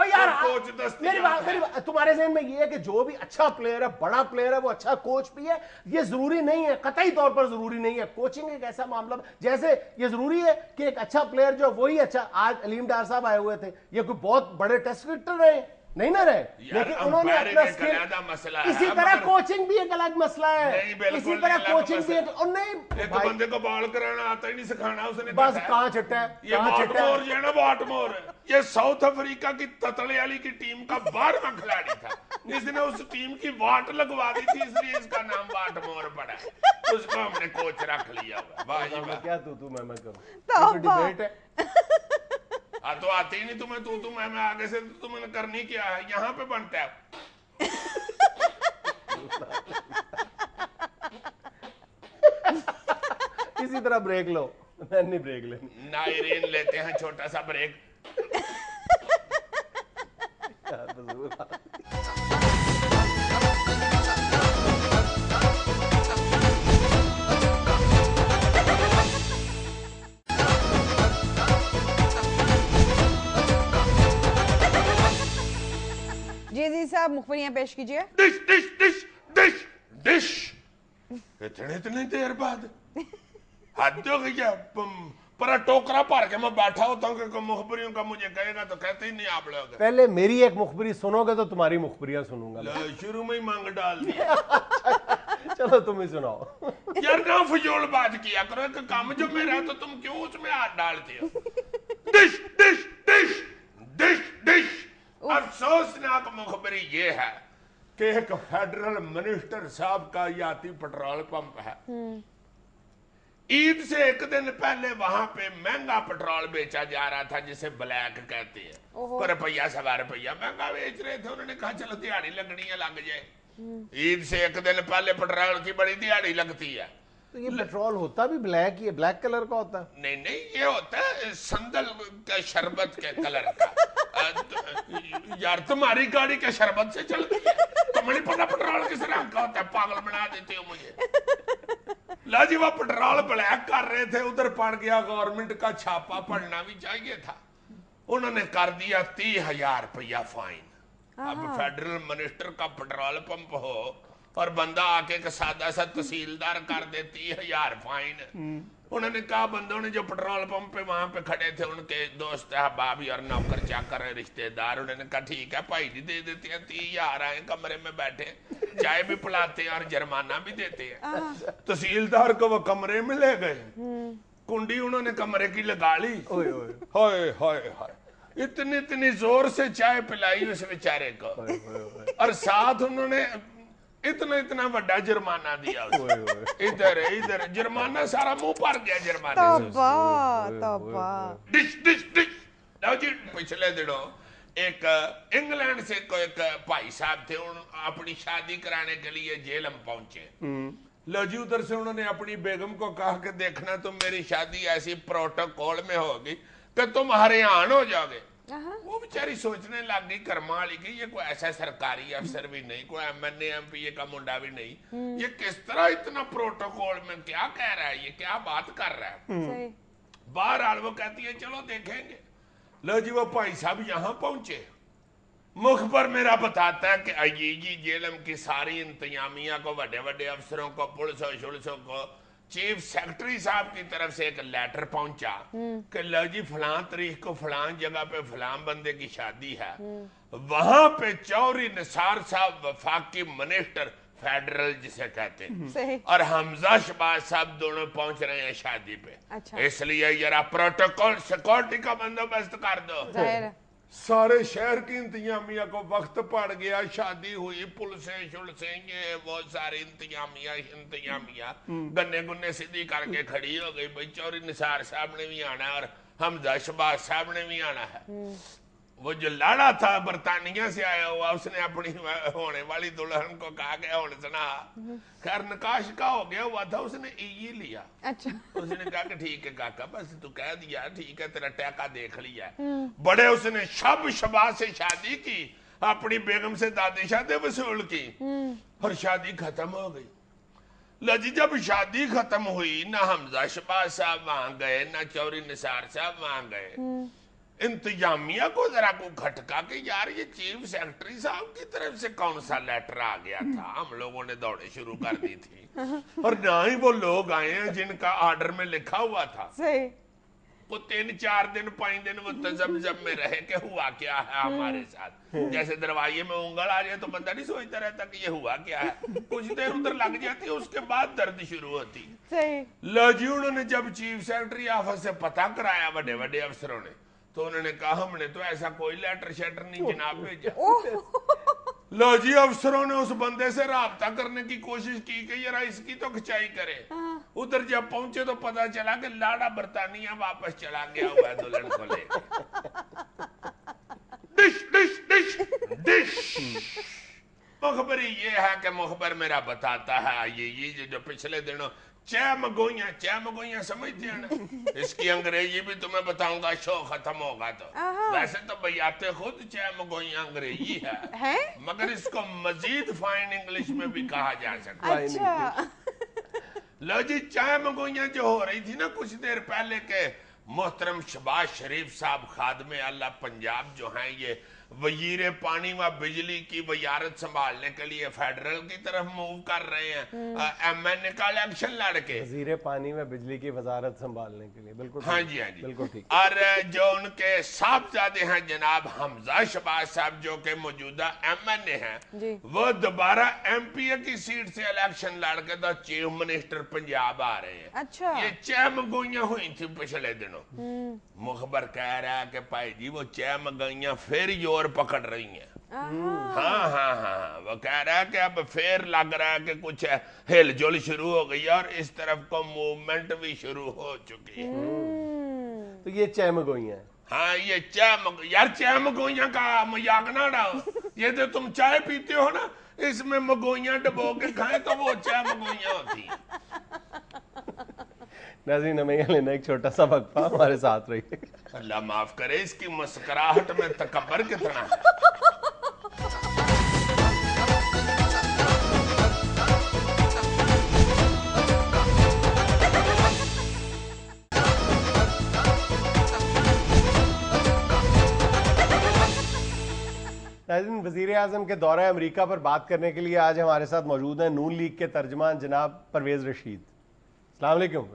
यार कोच दस्तयाब। तुम्हारे ज़हन में ये है कि जो भी अच्छा प्लेयर है, बड़ा प्लेयर है, वो अच्छा कोच भी है, ये जरूरी नहीं है, कतई तौर पर जरूरी नहीं है। कोचिंग एक ऐसा मामला जैसे ये जरूरी है कि एक अच्छा प्लेयर जो वही अच्छा, आज अलीम डार साहब आए हुए थे, ये कोई बहुत बड़े टेस्ट क्रिकेटर रहे, नहीं ना रहे, यार, लेकिन उन्होंने अंपायरिंग अपना एक स्किल, अलग मसला है, इसी तरह मगर- कोचिंग भी एक अलग मसला है, नहीं, बिल्कुल इसी तरह अलग कोचिंग भी मसला। और नहीं एक भाई, बंदे को बॉल कराना आता ही नहीं, सिखाना उसने बस कहा है। कहाँ चिट्टा है, ये कहाँ चिट्टा बाटमोर है। जो है ना, बाटमोर, ये साउथ अफ्रीका की ततले वाली की टीम का 12वां खिलाड़ी था, इसने उस टीम की वाट लगवा दी थी, इसलिए इसका नाम बाटमोर पड़ा है, उसको हमने कोच रख लिया हुआ है। वाह जी वाह। क्या तू मैं करूं, तौबा। ये तो डिबेट है। तो आती ही नहीं तुम्हें, तू मैं आगे से तुमने करनी क्या है, यहाँ पे बनता है। इसी तरह ब्रेक लो, मैं नहीं ब्रेक लेनी। नायरीन लेते हैं छोटा सा ब्रेक। जी साहब मुखबरियां पेश कीजिए। डिश डिश डिश डिश डिश इतने देर बाद हद हो गई है। पर टोकरा भर के मैं बैठा होता हूँ कि मुखबरियों का मुझे कहेगा तो कहते ही नहीं आप लोग। पहले मेरी एक मुखबरी सुनोगे तो तुम्हारी मुखबरियां सुनूंगा मैं। शुरू में ही मांग डाल दिया। चलो तुम ही सुनाओ। यार ना फजूल बात किया करो, एक काम जो मेरा है तो तुम क्यों उसमें हाथ डालते हो। डिश डिश डिश डिश डिश। अफसोसनाक मुखबरी ये है कि एक फेडरल मिनिस्टर साहब का याती पेट्रोल पंप है। ईद से एक दिन पहले वहां पे महंगा पेट्रोल बेचा जा रहा था जिसे ब्लैक कहते हैं। को रुपया सवा रुपया महंगा बेच रहे थे। उन्होंने कहा चलो दिहाड़ी लगनी है, लग जाए। ईद से एक दिन पहले पेट्रोल की बड़ी दिहाड़ी लगती है। तो ये पेट्रोल होता भी ब्लैक ही है, ब्लैक कलर का होता है? नहीं नहीं, ये होता है संदल के शरबत के कलर का। यार तुम्हारी गाड़ी के शरबत से चलती है, तुम्हें नहीं पता पेट्रोल किस रंग का होता है? पागल बना देते हो मुझे। ला जी, वो पेट्रोल ब्लैक कर रहे थे, उधर पड़ गया गवर्नमेंट का छापा, पड़ना भी चाहिए था। उन्होंने कर दिया 30,000 रुपया फाइन। अब फेडरल मिनिस्टर का पेट्रोल पंप हो और बंदा आके एक सादा सा तहसीलदार कर दे 30,000 फाइन। उन्होंने कहा, बंदों ने जो पेट्रोल पंप पे वहां पे खड़े थे, उनके दोस्त अहबाब और नौकर चाकर रिश्तेदार, उन्होंने कहा ठीक है भाई जी, दे देते हैं 30,000, आए कमरे में बैठे, चाय भी पिलाते हैं और जुर्माना भी देते हैं। तहसीलदार को वो कमरे में ले गए, कुंडी उन्होंने कमरे की लगा ली। हाय हाय हाय, इतनी जोर से चाय पिलाई उस बेचारे को, और साथ उन्होंने इतना बड़ा जुर्माना दिया। इधर जुर्माना सारा मुंह भर गया जुर्माने से। डिश डिश डिश। लो जी, पिछले दिनों एक इंग्लैंड से कोई एक भाई साहब थे, अपनी शादी कराने के लिए जेलम पहुंचे। लो जी, उधर से उन्होंने अपनी बेगम को कहा कि देखना तुम मेरी शादी ऐसी प्रोटोकॉल में होगी कि तुम हरियाण हो जाओगे। वो बेचारी सोचने लग गई कर्मा वाली कि ये कोई ऐसा सरकारी अफसर भी नहीं, कोई MNA MPA का मुंडा भी नहीं, ये किस तरह इतना प्रोटोकॉल में क्या कह रहा है, ये क्या बात कर रहा है। बहरहाल वो कहती है चलो देखेंगे। लो जी, वो भाई साहब यहाँ पहुंचे, मुखबर मेरा बताता है कि अजीजी जेलम की सारी इंतजामिया को, बड़े बड़े अफसरों को, पुलिसों को, चीफ सेक्रेटरी साहब की तरफ से एक लेटर पहुंचा कि लो जी फलां तारीख को फलां जगह पे फलां बंदे की शादी है। वहां पे चौधरी निसार साहब वफाकी मिनिस्टर फेडरल जिसे कहते हैं, और हमजा शहबाज साहब दोनों पहुंच रहे हैं शादी पे। अच्छा। इसलिए जरा प्रोटोकॉल सिक्योरिटी का बंदोबस्त कर दो। सारे शहर की इंतजामिया को वक्त पड़ गया, शादी हुई, पुलिसें शुलसें ये वो सारी इंतजामिया गन्ने गुन्ने सीधी करके खड़ी हो गई। भाई चौधरी निसार साहब ने भी आना और हमजा शहबाज साहब ने भी आना है। वो जो लाड़ा था बरतानिया से आया हुआ, उसने अपनी होने वाली दुल्हन को कहा कि होने सुना, खैर नकाश का हो गया हुआ था, उसने ई लिया। अच्छा। उसने कहा कि ठीक है काका, बस तू कह दिया ठीक है, तेरा टैका देख लिया। बड़े उसने शबाज से शादी की, अपनी बेगम से दादी शादी वसूल की, और शादी खत्म हो गई। लजी जब शादी खत्म हुई, ना हमजा शहबाज साहब वहां गए, ना चौधरी निसार साहब वहां गए। इंतजामिया को जरा को खटका के यार ये चीफ सेक्रेटरी साहब की तरफ से कौन सा लेटर आ गया था। हम लोगों ने दौड़े शुरू कर दी थी, और ना ही वो लोग आए हैं जिनका ऑर्डर में लिखा हुआ था। وہ 3-4 दिन 5 दिन वो तजब्जब में रहे कि हुआ क्या है हमारे साथ। जैसे दरवाजे में उंगल आ जाए तो बंदा नहीं सोचता रहता कि ये हुआ क्या है, कुछ देर उधर लग जाती है, उसके बाद दर्द शुरू होती है। लो जी, उन्होंने जब चीफ सेक्रेटरी ऑफिस से पता कराया बड़े बड़े अफसरों ने, तो उन्होंने कहा हमने तो ऐसा कोई लेटर शेटर नहीं जनाब भेजा। लो जी, अफसरों ने उस बंदे से राब्ता करने की कोशिश की कि यार इसकी तो खिंचाई करे। उधर जब पहुंचे तो पता चला कि लाड़ा बरतानिया वापस चला गया हुआ है दुल्हन को लेकर। डिश डिश डिश डिश। मुखबरी ये है कि मुखबर मेरा बताता है ये जो पिछले दिनों चैमगोइयां समझते हैं ना, इसकी अंग्रेजी भी तुम्हें बताऊंगा शो खत्म होगा तो। वैसे तो बयाते खुद चैमगोइयां अंग्रेजी है, मगर इसको मजीद फाइन इंग्लिश में भी कहा जा सकता है। अच्छा। लो जी, चैमगोइयां जो हो रही थी ना कुछ देर पहले के मोहतरम शहबाज शरीफ साहब खादमे अल्लाह पंजाब जो हैं, ये वजीर पानी व बिजली की वजारत संभालने के लिए फेडरल की तरफ मूव कर रहे हैं MNA का इलेक्शन लड़के। वजीर पानी में बिजली की वजारत संभालने के लिए, बिल्कुल। हाँ जी, हाँ जी, बिल्कुल ठीक। और जो उनके साहबजादे हैं जनाब हमजा शहबाज साहब जो के मौजूदा MNA हैं, वो दोबारा MPA की सीट से इलेक्शन लड़के तो चीफ मिनिस्टर पंजाब आ रहे हैं। अच्छा। ये चैमगोइयां हुई थी पिछले दिनों। मुखबर कह रहा है कि भाई जी वो चैमगोइयां फिर जोर पकड़ रही हैं। हाँ, वो कह रहा है कि अब फिर लग रहा है कि कुछ हिलजुल शुरू हो गई है और इस तरफ को मूवमेंट भी शुरू हो चुकी है। तो ये चैमगोइयां हैं। हाँ, ये यार चैमगोइयां का मजाक ना उड़ाओ। ये तो तुम चाय पीते हो ना, इसमें मगोइयां डबो के खाएं तो वो चैमगोइयां होती हैं। नाज़रीन, हमें यहाँ लेना एक छोटा सा वक्फा, हमारे साथ रहिए। अल्लाह माफ करे, इसकी मुस्कुराहट में तकब्बर कितना है। नाज़रीन, वज़ीर आज़म के दौरे अमेरिका पर बात करने के लिए आज हमारे साथ मौजूद हैं नून लीग के तर्जमान जनाब परवेज़ रशीद। अस्सलाम वालेकुम।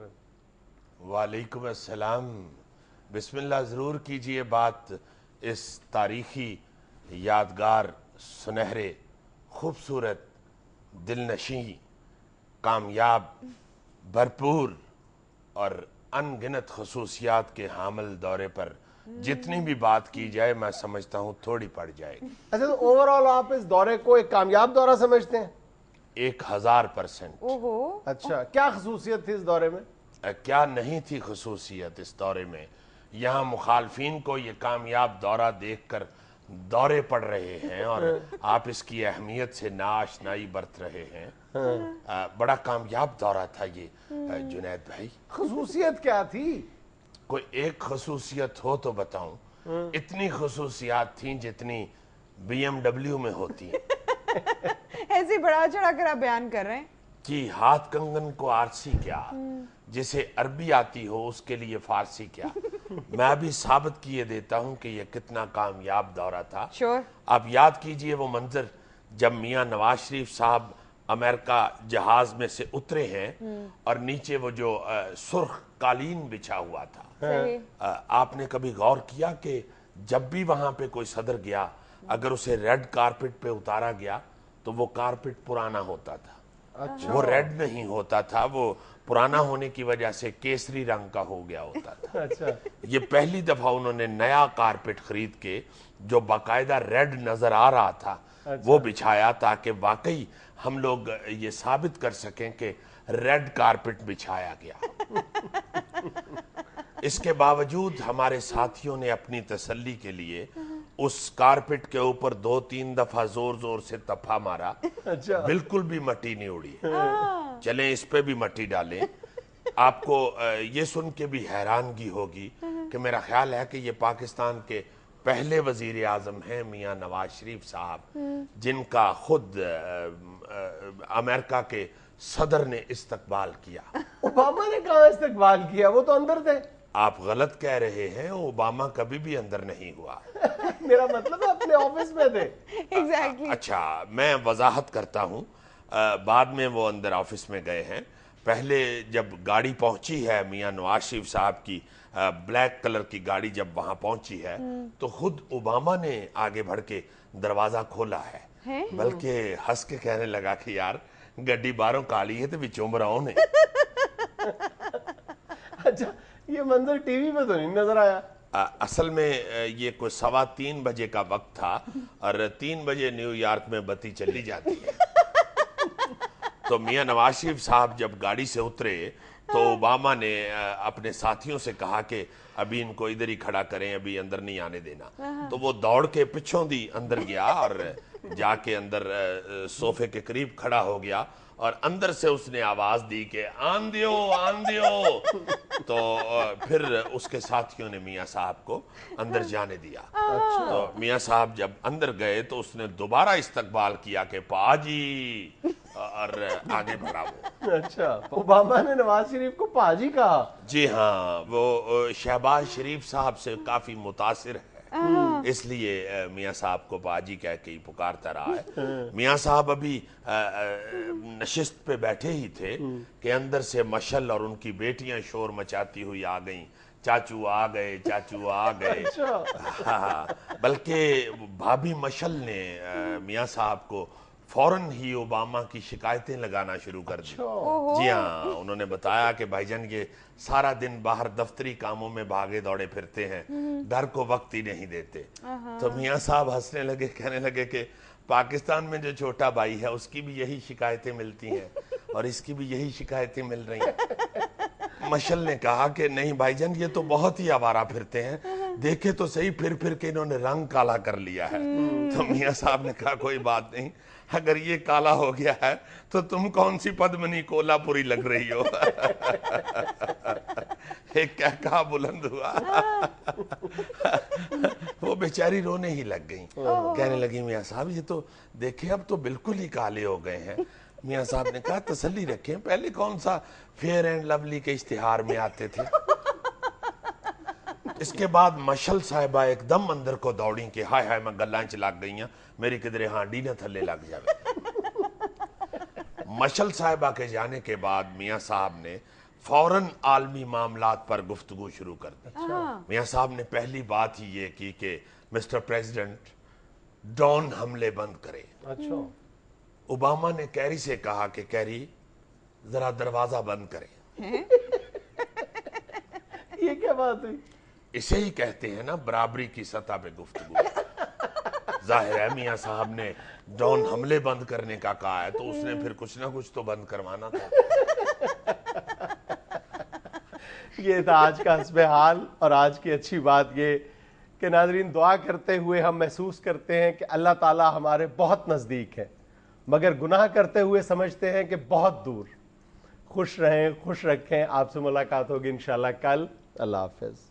वालेकुम अस्सलाम। बिस्मिल्लाह, ज़रूर कीजिए बात इस तारीखी यादगार, सुनहरे, खूबसूरत, दिलनशी, कामयाब, भरपूर और अनगिनत खसूसियात के हामिल दौरे पर जितनी भी बात की जाए मैं समझता हूँ थोड़ी पड़ जाएगी। अच्छा, तो ओवरऑल आप इस दौरे को एक कामयाब दौरा समझते हैं? 1000%। ओहो। अच्छा, क्या खसूसियत थी इस दौरे में? क्या नहीं थी खसूसियत इस दौरे में? यहाँ मुखालफिन को ये कामयाब दौरा देखकर दौरे पड़ रहे हैं और आप इसकी अहमियत से नाआशनाई बरत रहे हैं। बड़ा कामयाब दौरा था ये जुनैद भाई। खसूसियत क्या थी? कोई एक खसूसियत हो तो बताऊं। इतनी खसूसियात थी जितनी BMW में होती है। ऐसे बड़ा चढ़ा कर आप बयान कर रहे हैं कि हाथ कंगन को आरसी क्या, जिसे अरबी आती हो उसके लिए फारसी क्या। मैं भी साबित किए देता हूं कि यह कितना कामयाब दौरा था। आप याद कीजिए वो मंजर जब मियां नवाज शरीफ साहब अमेरिका जहाज में से उतरे हैं और नीचे वो जो सुर्ख कालीन बिछा हुआ था। आपने कभी गौर किया कि जब भी वहां पे कोई सदर गया, अगर उसे रेड कारपेट पे उतारा गया तो वो कारपेट पुराना होता था। अच्छा। वो रेड नहीं होता था, वो पुराना होने की वजह से केसरी रंग का हो गया होता था। अच्छा। ये पहली दफा उन्होंने नया कारपेट खरीद के जो बाकायदा रेड नजर आ रहा था, अच्छा, वो बिछाया ताकि वाकई हम लोग ये साबित कर सकें कि रेड कारपेट बिछाया गया। इसके बावजूद हमारे साथियों ने अपनी तसल्ली के लिए उस कारपेट के ऊपर 2-3 दफा जोर जोर से तफा मारा। अच्छा। बिल्कुल भी मट्टी नहीं उड़ी। चलें इस पे भी मट्टी डालें। आपको ये सुन के भी हैरानगी होगी कि मेरा ख्याल है कि ये पाकिस्तान के पहले वजीर आजम हैं मियां नवाज शरीफ साहब, जिनका खुद अमेरिका के सदर ने इस्तकबाल किया। ओबामा ने कहाँ इस्तकबाल किया? वो तो अंदर थे। आप गलत कह रहे हैं, ओबामा कभी भी अंदर नहीं हुआ। मेरा मतलब है अपने ऑफिस में थे। Exactly. अच्छा, मैं वजाहत करता हूँ, बाद में वो अंदर ऑफिस में गए हैं। پہلے جب گاڑی پہنچی ہے میاں نواز شریف صاحب کی بلیک کلر کی گاڑی جب وہاں پہنچی ہے تو خود اوباما نے آگے بڑھ کے دروازہ کھولا ہے بلکہ ہنس کے کہنے لگا کہ یار گڈی باہروں کالی ہے تو بچوں براؤں نے اچھا یہ منظر ٹی وی پہ تو نہیں نظر آیا؟ اصل میں یہ کوئی 3:15 بجے کا وقت تھا اور 3 بجے نیو یارک میں بتی چلی جاتی ہے تو میاں نواز شریف صاحب جب گاڑی سے اترے تو اوباما نے اپنے ساتھیوں سے کہا کہ ابھی ان کو ادھر ہی کھڑا کریں، ابھی اندر نہیں آنے دینا. تو وہ دوڑ کے پچھوں دی اندر گیا اور جا کے اندر صوفے کے قریب کھڑا ہو گیا اور اندر سے اس نے آواز دی کہ آن دیو آن دیو. تو پھر اس کے ساتھیوں نے میاں صاحب کو اندر جانے دیا. تو میاں صاحب جب اندر گئے تو اس نے دوبارہ استقبال کیا کہ پاجی اور آگے بڑھا وہ. اچھا اوباما نے نواز شریف کو پاجی کہا؟ جی ہاں، وہ شہباز شریف صاحب سے کافی متاثر ہے اس لیے میاں صاحب کو باجی کہہ کے ہی پکارتا رہا ہے. میاں صاحب ابھی نشست پہ بیٹھے ہی تھے کہ اندر سے مشل اور ان کی بیٹیاں شور مچاتی ہوئی آ گئیں، چاچو آ گئے چاچو آ گئے. بلکہ بھابھی مشل نے میاں صاحب کو فوراً ہی اوباما کی شکایتیں لگانا شروع کر دی. جی ہاں، انہوں نے بتایا کہ بھائی جان یہ سارا دن باہر دفتری کاموں میں بھاگے دوڑے پھرتے ہیں، گھر کو وقت ہی نہیں دیتے. تو میاں صاحب ہنسنے لگے، کہنے لگے کہ پاکستان میں جو چھوٹا بھائی ہے اس کی بھی یہی شکایتیں ملتی ہیں اور اس کی بھی یہی شکایتیں مل رہی ہیں. مشل نے کہا کہ نہیں بھائی جان یہ تو بہت ہی آوارہ پھرتے ہیں، دیکھے تو صحیح پھر پھر کے انہوں نے رنگ کالا کر لیا ہے. تو میاں صاحب نے کہا کوئی بات نہیں، اگر یہ کالا ہو گیا ہے تو تم کون سی پدمنی کولہ پوری لگ رہی ہو. ایک کہا بلند ہوا، وہ بیچاری رونے ہی لگ گئیں، کہنے لگی میاں صاحب یہ تو دیکھیں اب تو بالکل ہی کالے ہو گئے ہیں. میاں صاحب نے کہا تسلی رکھیں، پہلے کون سا فیئر اینڈ لولی کے اشتہار میں آتے تھے. اس کے بعد مشل صاحبہ ایک دم اندر کو دوڑیں کہ ہائے ہائے میں گلائیں چلا گئی ہیں، میری کدھرے ہانڈی نہ تھلے لگ جاوے. مشل صاحبہ کے جانے کے بعد میاں صاحب نے فوراً عالمی معاملات پر گفتگو شروع کر دی. میاں صاحب نے پہلی بات ہی یہ کی کہ مسٹر پریزیڈنٹ ڈرون حملے بند کرے. اچھا اوباما نے کیری سے کہا کہ کیری ذرا دروازہ بند کرے. یہ کیا بات ہوئی؟ اسے ہی کہتے ہیں نا برابری کی سطح پہ گفتگو. ظاہر ہے میاں صاحب نے ڈرون حملے بند کرنے کا کہا ہے تو اس نے پھر کچھ نہ کچھ تو بند کروانا تھا. یہ تھا آج کا حسب حال. اور آج کی اچھی بات یہ کہ ناظرین دعا کرتے ہوئے ہم محسوس کرتے ہیں کہ اللہ تعالیٰ ہمارے بہت نزدیک ہے مگر گناہ کرتے ہوئے سمجھتے ہیں کہ بہت دور. خوش رہیں، خوش رکھیں. آپ سے ملاقات ہوگی انشاءاللہ کل. اللہ حافظ.